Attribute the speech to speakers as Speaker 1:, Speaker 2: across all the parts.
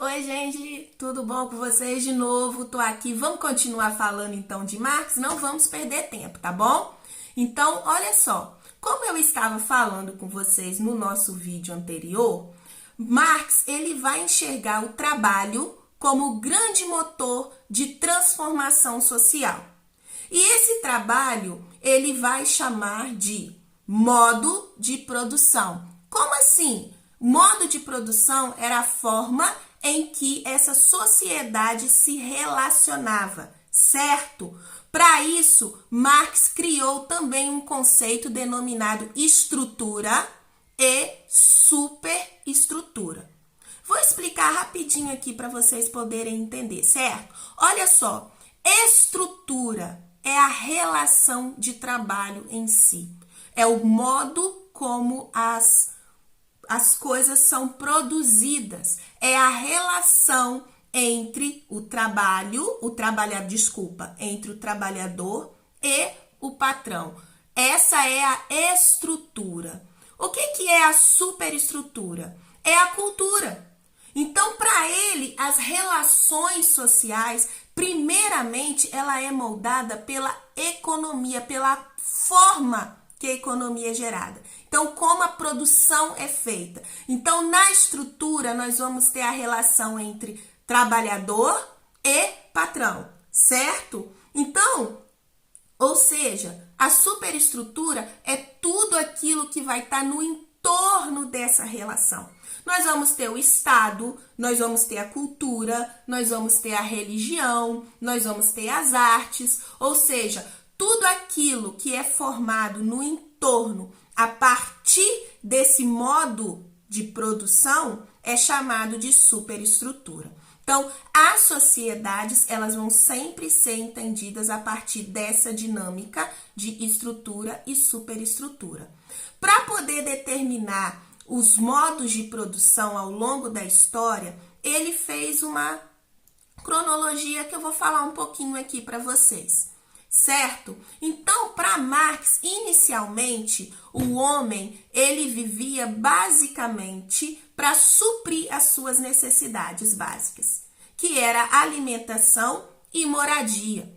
Speaker 1: Oi, gente, tudo bom com vocês de novo? Tô aqui, vamos continuar falando então de Marx? Não vamos perder tempo, tá bom? Então, olha só, como eu estava falando com vocês no nosso vídeo anterior, Marx, ele vai enxergar o trabalho como o grande motor de transformação social. E esse trabalho, ele vai chamar de modo de produção. Como assim? Modo de produção era a forma em que essa sociedade se relacionava, certo? Para isso, Marx criou também um conceito denominado estrutura e superestrutura. Vou explicar rapidinho aqui para vocês poderem entender, certo? Olha só, estrutura é a relação de trabalho em si. É o modo como as coisas são produzidas. É a relação entre entre o trabalhador e o patrão. Essa é a estrutura. O que é a superestrutura? É a cultura. Então, para ele, as relações sociais, primeiramente, ela é moldada pela economia, pela forma que a economia é gerada. Então, como a produção é feita. Então, na estrutura, nós vamos ter a relação entre trabalhador e patrão, certo? Então, ou seja, a superestrutura é tudo aquilo que vai estar no entorno dessa relação. Nós vamos ter o Estado, nós vamos ter a cultura, nós vamos ter a religião, nós vamos ter as artes, ou seja, tudo aquilo que é formado no entorno a partir desse modo de produção é chamado de superestrutura. Então, as sociedades, elas vão sempre ser entendidas a partir dessa dinâmica de estrutura e superestrutura. Para poder determinar os modos de produção ao longo da história, ele fez uma cronologia que eu vou falar um pouquinho aqui para vocês, certo? Então, para Marx, inicialmente, o homem, ele vivia basicamente para suprir as suas necessidades básicas, que era alimentação e moradia.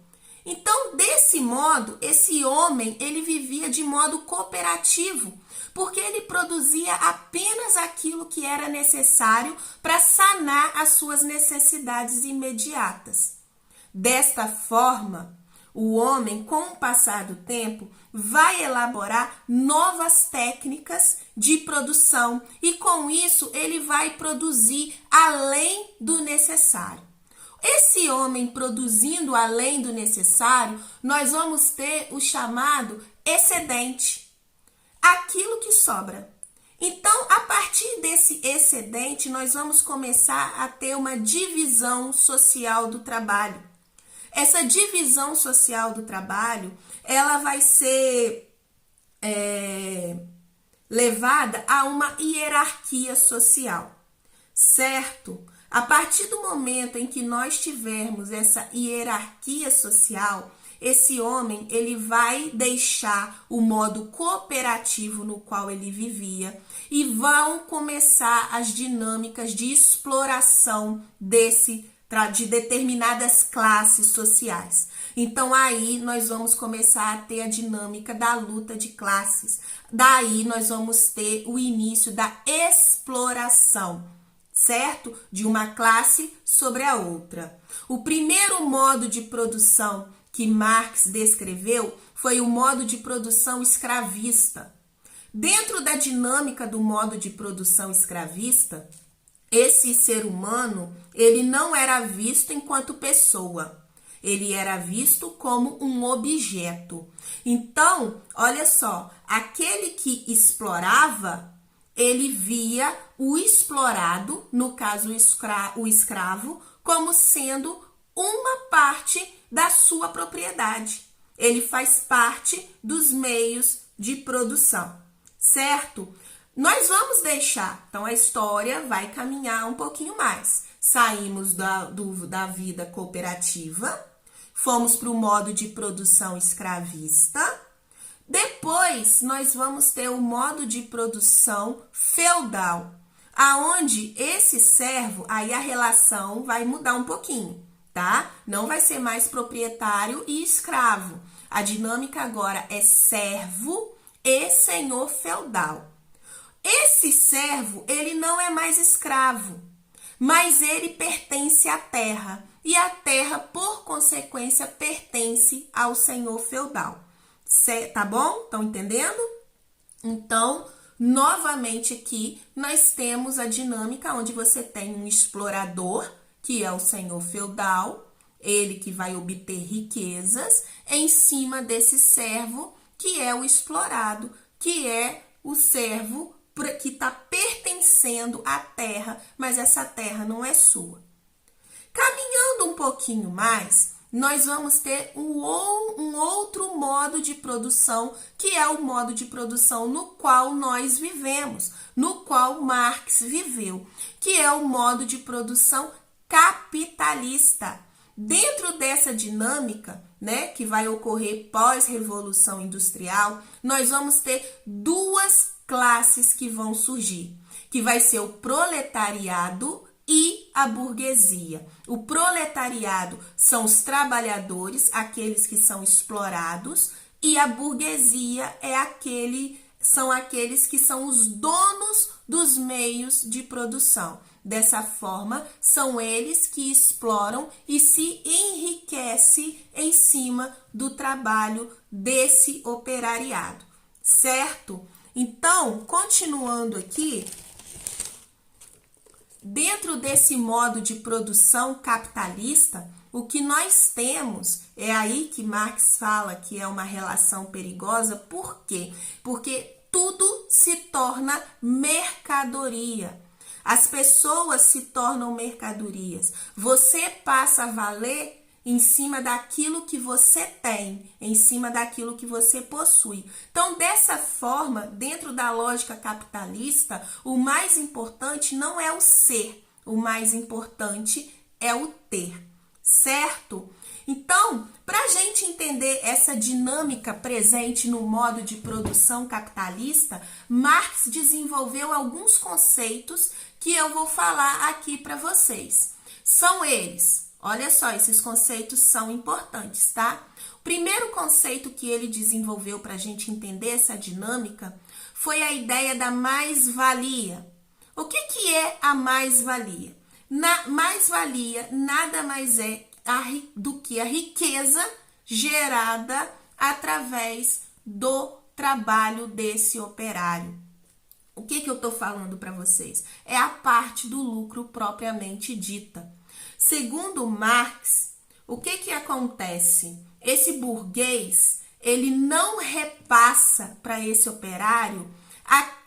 Speaker 1: Então, desse modo, esse homem, ele vivia de modo cooperativo, porque ele produzia apenas aquilo que era necessário para sanar as suas necessidades imediatas. Desta forma, o homem, com o passar do tempo, vai elaborar novas técnicas de produção e, com isso, ele vai produzir além do necessário. Esse homem produzindo além do necessário, nós vamos ter o chamado excedente, aquilo que sobra. Então, a partir desse excedente, nós vamos começar a ter uma divisão social do trabalho. Essa divisão social do trabalho, ela vai ser levada a uma hierarquia social, certo? A partir do momento em que nós tivermos essa hierarquia social, esse homem, ele vai deixar o modo cooperativo no qual ele vivia e vão começar as dinâmicas de exploração de determinadas classes sociais. Então, aí nós vamos começar a ter a dinâmica da luta de classes. Daí nós vamos ter o início da exploração, certo? De uma classe sobre a outra. O primeiro modo de produção que Marx descreveu foi o modo de produção escravista. Dentro da dinâmica do modo de produção escravista, esse ser humano, ele não era visto enquanto pessoa, ele era visto como um objeto. Então, olha só, aquele que explorava, ele via o explorado, no caso o escravo, como sendo uma parte da sua propriedade. Ele faz parte dos meios de produção, certo? Nós vamos deixar, então a história vai caminhar um pouquinho mais. Saímos da vida cooperativa, fomos para o modo de produção escravista. Depois, nós vamos ter o modo de produção feudal. aonde esse servo, aí a relação vai mudar um pouquinho, tá? Não vai ser mais proprietário e escravo. A dinâmica agora é servo e senhor feudal. Esse servo, ele não é mais escravo, mas ele pertence à terra. E a terra, por consequência, pertence ao senhor feudal. Tá bom? Estão entendendo? Então, novamente aqui, nós temos a dinâmica onde você tem um explorador, que é o senhor feudal, ele que vai obter riquezas, em cima desse servo, que é o explorado, que é o servo que está pertencendo à terra, mas essa terra não é sua. Caminhando um pouquinho mais, nós vamos ter um outro modo de produção, que é o modo de produção no qual nós vivemos, no qual Marx viveu, que é o modo de produção capitalista. Dentro dessa dinâmica, né, que vai ocorrer pós-revolução industrial, nós vamos ter duas classes que vão surgir, que vai ser o proletariado e a burguesia. O proletariado são os trabalhadores, aqueles que são explorados, e a burguesia são aqueles que são os donos dos meios de produção. Dessa forma, são eles que exploram e se enriquecem em cima do trabalho desse operariado, certo? Então, continuando aqui, dentro desse modo de produção capitalista, o que nós temos é aí que Marx fala que é uma relação perigosa. Por quê? Porque tudo se torna mercadoria. As pessoas se tornam mercadorias. Você passa a valer em cima daquilo que você tem, em cima daquilo que você possui. Então, dessa forma, dentro da lógica capitalista, o mais importante não é o ser, o mais importante é o ter, certo? Então, para a gente entender essa dinâmica presente no modo de produção capitalista, Marx desenvolveu alguns conceitos que eu vou falar aqui para vocês. São eles. Olha só, esses conceitos são importantes, tá? O primeiro conceito que ele desenvolveu para a gente entender essa dinâmica foi a ideia da mais-valia. O que é a mais-valia? Mais-valia nada mais é do que a riqueza gerada através do trabalho desse operário. O que eu estou falando para vocês? É a parte do lucro propriamente dita. Segundo Marx, o que acontece? Esse burguês, ele não repassa para esse operário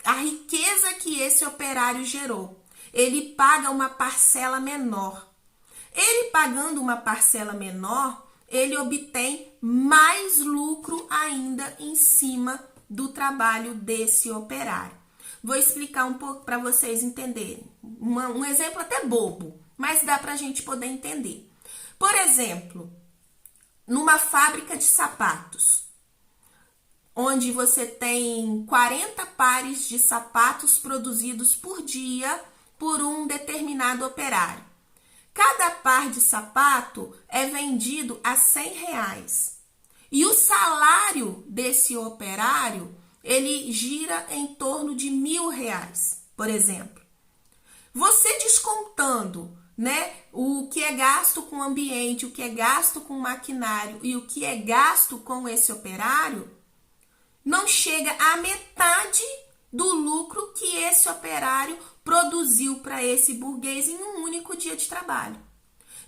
Speaker 1: a riqueza que esse operário gerou. Ele paga uma parcela menor. Ele pagando uma parcela menor, ele obtém mais lucro ainda em cima do trabalho desse operário. Vou explicar um pouco para vocês entenderem. Um exemplo até bobo, mas dá para a gente poder entender. Por exemplo, numa fábrica de sapatos, onde você tem 40 pares de sapatos produzidos por dia por um determinado operário. Cada par de sapato é vendido a R$100. E o salário desse operário, ele gira em torno de R$1.000, por exemplo. Você descontando, né, o que é gasto com o ambiente, o que é gasto com o maquinário e o que é gasto com esse operário, não chega à metade do lucro que esse operário produziu para esse burguês em um único dia de trabalho.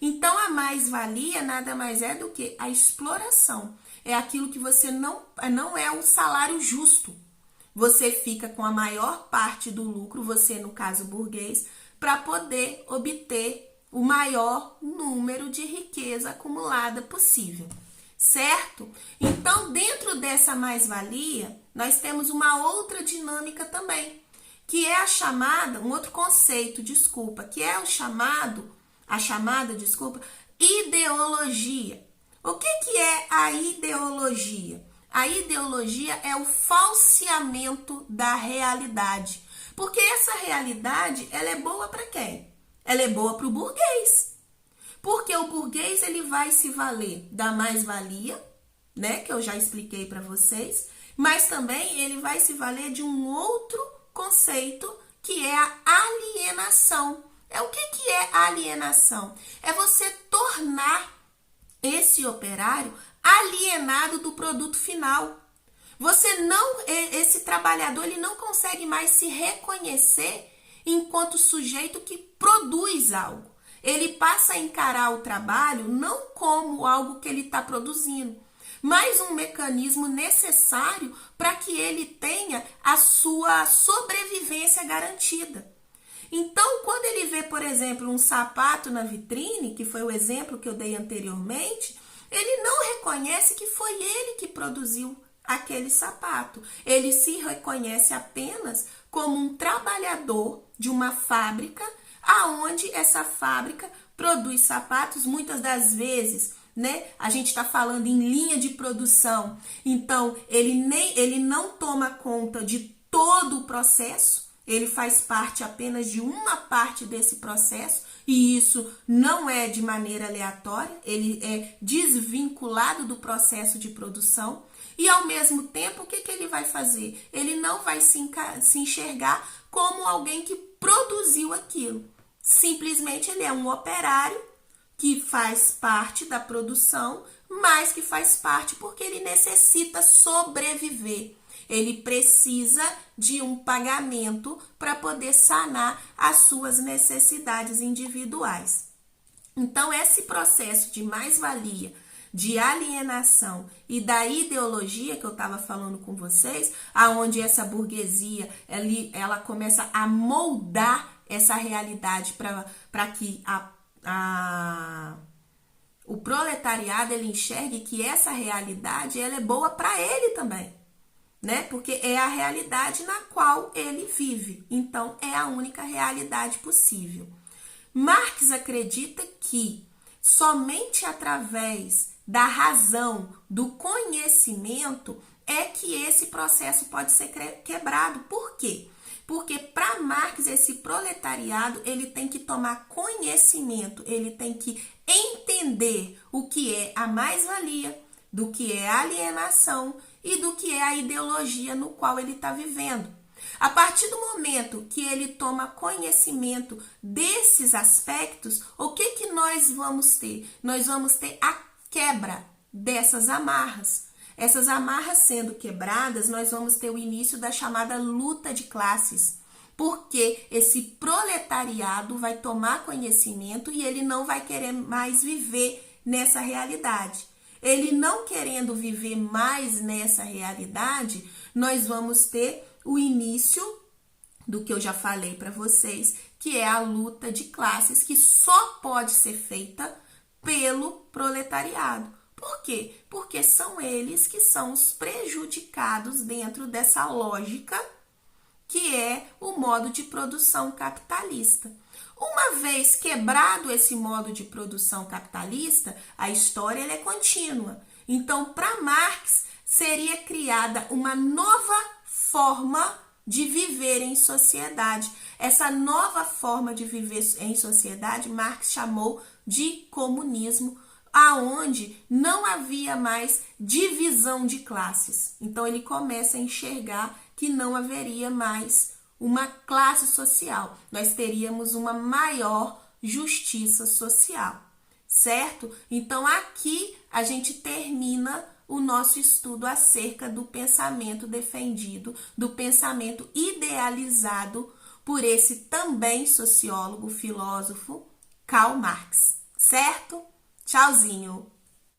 Speaker 1: Então, a mais-valia nada mais é do que a exploração. É aquilo que você não é o salário justo. Você fica com a maior parte do lucro, você, no caso burguês, para poder obter o maior número de riqueza acumulada possível, certo? Então, dentro dessa mais-valia, nós temos uma outra dinâmica também, que é a chamada, um outro conceito, que é a chamada, ideologia. O que é a ideologia? A ideologia é o falseamento da realidade, Porque essa realidade, ela é boa para quem? Ela é boa para o burguês. Porque o burguês, ele vai se valer da mais-valia, né, que eu já expliquei para vocês, mas também ele vai se valer de um outro conceito, que é a alienação. O que é alienação? É você tornar esse operário alienado do produto final. Esse trabalhador, ele não consegue mais se reconhecer enquanto sujeito que produz algo. Ele passa a encarar o trabalho não como algo que ele está produzindo, mas um mecanismo necessário para que ele tenha a sua sobrevivência garantida. Então, quando ele vê, por exemplo, um sapato na vitrine, que foi o exemplo que eu dei anteriormente, ele não reconhece que foi ele que produziu aquele sapato. Ele se reconhece apenas como um trabalhador de uma fábrica, aonde essa fábrica produz sapatos, muitas das vezes, né? A gente está falando em linha de produção, então ele não toma conta de todo o processo, ele faz parte apenas de uma parte desse processo, e isso não é de maneira aleatória, ele é desvinculado do processo de produção. E ao mesmo tempo, o que ele vai fazer? Ele não vai se enxergar como alguém que produziu aquilo. Simplesmente ele é um operário que faz parte da produção, mas que faz parte porque ele necessita sobreviver. Ele precisa de um pagamento para poder sanar as suas necessidades individuais. Então, esse processo de mais-valia, de alienação e da ideologia que eu estava falando com vocês, aonde essa burguesia ela começa a moldar essa realidade para que o proletariado ele enxergue que essa realidade ela é boa para ele também, né? Porque é a realidade na qual ele vive. Então, é a única realidade possível. Marx acredita que somente através da razão, do conhecimento, é que esse processo pode ser quebrado. Por quê? Porque para Marx esse proletariado ele tem que tomar conhecimento, ele tem que entender o que é a mais-valia, do que é a alienação e do que é a ideologia no qual ele está vivendo. A partir do momento que ele toma conhecimento desses aspectos, o que nós vamos ter? Nós vamos ter a quebra dessas amarras. Essas amarras sendo quebradas, nós vamos ter o início da chamada luta de classes, porque esse proletariado vai tomar conhecimento e ele não vai querer mais viver nessa realidade. Ele não querendo viver mais nessa realidade, nós vamos ter o início do que eu já falei para vocês, que é a luta de classes, que só pode ser feita pelo proletariado. Por quê? Porque são eles que são os prejudicados dentro dessa lógica que é o modo de produção capitalista. Uma vez quebrado esse modo de produção capitalista, a história ela é contínua. Então, para Marx, seria criada uma nova forma de viver em sociedade. Essa nova forma de viver em sociedade, Marx chamou de comunismo, aonde não havia mais divisão de classes. Então, ele começa a enxergar que não haveria mais uma classe social. Nós teríamos uma maior justiça social, certo? Então, aqui a gente termina o nosso estudo acerca do pensamento defendido, do pensamento idealizado por esse também sociólogo, filósofo, Karl Marx, certo? Tchauzinho!